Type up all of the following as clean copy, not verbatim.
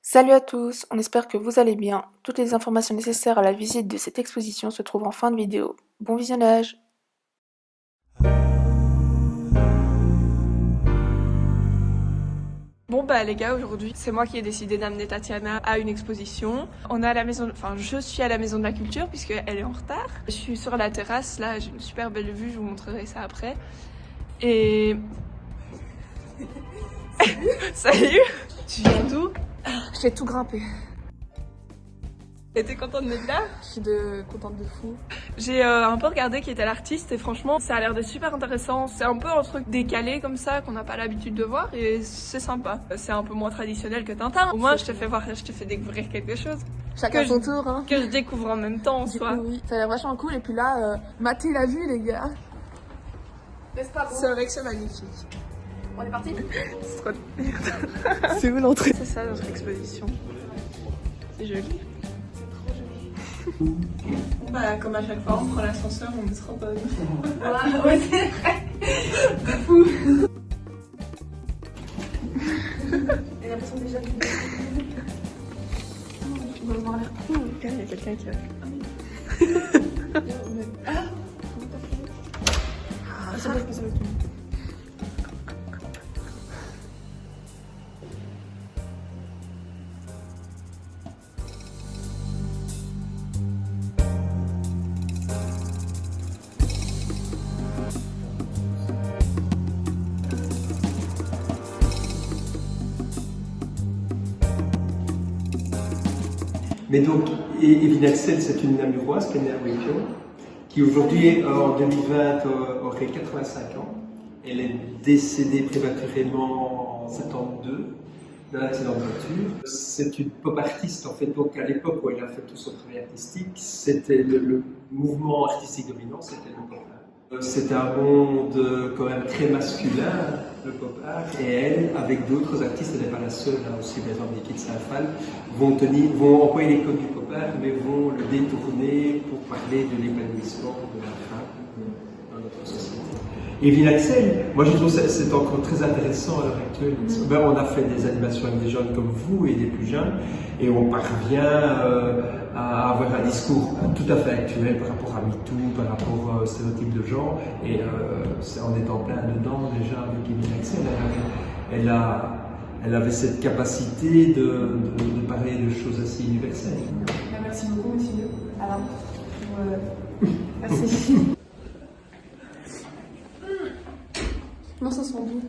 Salut à tous, on espère que vous allez bien. Toutes les informations nécessaires à la visite de cette exposition se trouvent en fin de vidéo. Bon visionnage! Bon bah les gars, aujourd'hui c'est moi qui ai décidé d'amener Tatiana à une exposition. On est à la maison, je suis à la maison de la culture puisque elle est en retard. Je suis sur la terrasse, là j'ai une super belle vue, je vous montrerai ça après. Et... Salut. Tu viens d'où? Je vais tout grimper. Et t'es contente d'être là? Je suis contente de fou. J'ai un peu regardé qui était l'artiste et franchement ça a l'air d'être super intéressant. C'est un peu un truc décalé comme ça qu'on n'a pas l'habitude de voir et c'est sympa. C'est un peu moins traditionnel que Tintin. Au moins je te fais découvrir quelque chose. Chacun son tour, hein. Que je découvre en même temps en soi. Oui, ça a l'air vachement cool. Et puis là, matez la vue, les gars. N'est-ce pas beau? C'est vrai que c'est magnifique. On est parti? C'est trop... C'est où l'entrée? C'est ça notre exposition. C'est joli. Bah, comme à chaque fois, on prend l'ascenseur, on est trop bonne. Ouais, c'est vrai. De fou. J'ai l'impression déjà de... On va avoir l'air cool. Il y a quelqu'un qui a... C'est vrai que ça va être... Mais donc, Evelyne Axel, c'est une Namuroise qui est née à Wépion, qui aujourd'hui, en 2020, aurait 85 ans. Elle est décédée prématurément en 72 d'un accident de voiture. C'est une pop artiste, en fait. Donc, à l'époque où elle a fait tout son travail artistique, c'était le mouvement artistique dominant, c'était le pop art. C'est un monde quand même très masculin, le pop art, et elle, avec d'autres artistes, elle n'est pas la seule, hein, aussi par exemple Nikit Saint-Phal, vont employer les codes du pop art, mais vont le détourner pour parler de l'épanouissement de la femme dans notre société. Evelyne Axel, moi je trouve que c'est encore très intéressant à l'heure actuelle. Ben, on a fait des animations avec des jeunes comme vous et des plus jeunes, et on parvient à avoir un discours tout à fait actuel par rapport à MeToo, par rapport aux stéréotypes de genre, et c'est en étant plein dedans déjà avec Evelyne Axel, elle avait cette capacité de parler de choses assez universelles. Merci beaucoup, monsieur Alain. Merci. Non, ça sent bon.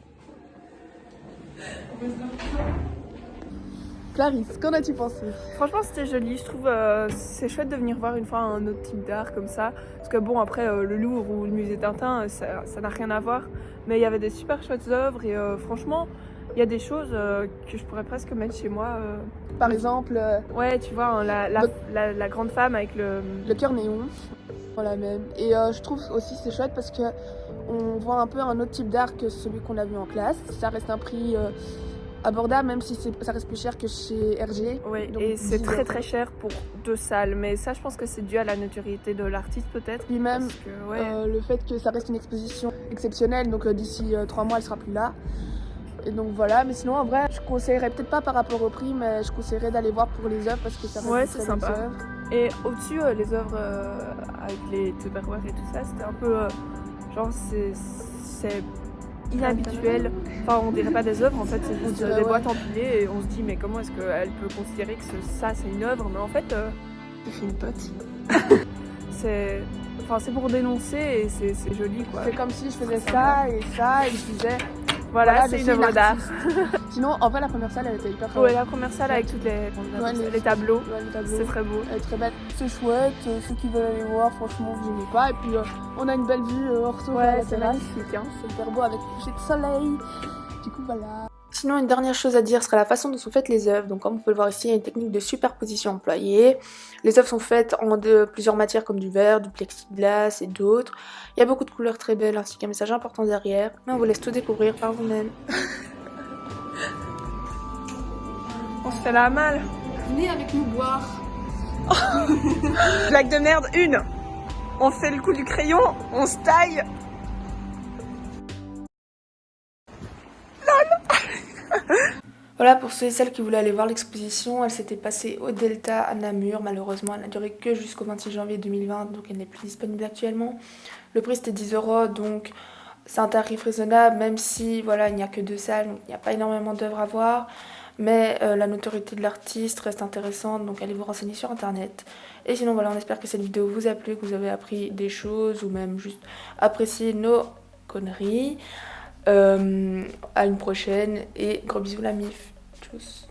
Clarisse, qu'en as-tu pensé? Franchement, c'était joli. Je trouve c'est chouette de venir voir une fois un autre type d'art comme ça. Parce que bon, après, le Louvre ou le musée Tintin, ça n'a rien à voir. Mais il y avait des super chouettes œuvres et franchement, il y a des choses que je pourrais presque mettre chez moi. Par exemple, Ouais, tu vois, hein, la grande femme avec le cœur néon. Voilà même. Et je trouve aussi c'est chouette parce que on voit un peu un autre type d'art que celui qu'on a vu en classe. Ça reste un prix abordable, même si ça reste plus cher que chez RG. Ouais, Donc, et c'est 10 très euros. très cher pour 2 salles. Mais ça, je pense que c'est dû à la notoriété de l'artiste peut-être. Puis même Parce que, ouais. le fait que ça reste une exposition exceptionnelle, donc d'ici 3 mois elle sera plus là. Et donc voilà, mais sinon en vrai, je conseillerais peut-être pas par rapport au prix, mais je conseillerais d'aller voir pour les œuvres parce que ça reste Ouais, de c'est très belles sympa. œuvres. Et au-dessus, les œuvres avec les Tupperware et tout ça, c'était un peu genre c'est inhabituel. Enfin, on dirait pas des œuvres, en fait, c'est juste dirait, des ouais. boîtes empilées et on se dit, mais comment est-ce qu'elle peut considérer que ça c'est une œuvre? Mais en fait, C'est une pote. c'est pour dénoncer et c'est joli quoi. C'est comme si je faisais ça et je disais Voilà, je c'est suis une œuvre d'art. artiste. Sinon, en vrai, la première salle elle était hyper Ouais, la première salle avec toutes les tableaux, Ouais, les tableaux. c'est très beau. Elle est très belle. C'est chouette, ceux qui veulent aller voir, franchement, vous gênez pas. Et puis, on a une belle vue hors sol à la Ouais, c'est terrasse. magnifique. Hein. C'est hyper beau avec le coucher de soleil. Du coup, voilà. Sinon, une dernière chose à dire serait la façon dont sont faites les œuvres. Donc, comme vous pouvez le voir ici, il y a une technique de superposition employée. Les œuvres sont faites en plusieurs matières comme du verre, du plexiglas et d'autres. Il y a beaucoup de couleurs très belles ainsi qu'un message important derrière. Mais on vous laisse tout découvrir par vous-même. On se fait la malle. Venez avec nous boire. Blague de merde, une. On fait le coup du crayon, on se taille. Voilà pour ceux et celles qui voulaient aller voir l'exposition, elle s'était passée au Delta à Namur. Malheureusement, elle n'a duré que jusqu'au 26 janvier 2020, donc elle n'est plus disponible actuellement. Le prix c'était 10 euros, donc c'est un tarif raisonnable, même si voilà, il n'y a que 2 salles, donc il n'y a pas énormément d'œuvres à voir. Mais la notoriété de l'artiste reste intéressante, donc allez vous renseigner sur internet. Et sinon voilà, on espère que cette vidéo vous a plu, que vous avez appris des choses ou même juste apprécié nos conneries. À une prochaine et gros bisous la mif. Tchuss.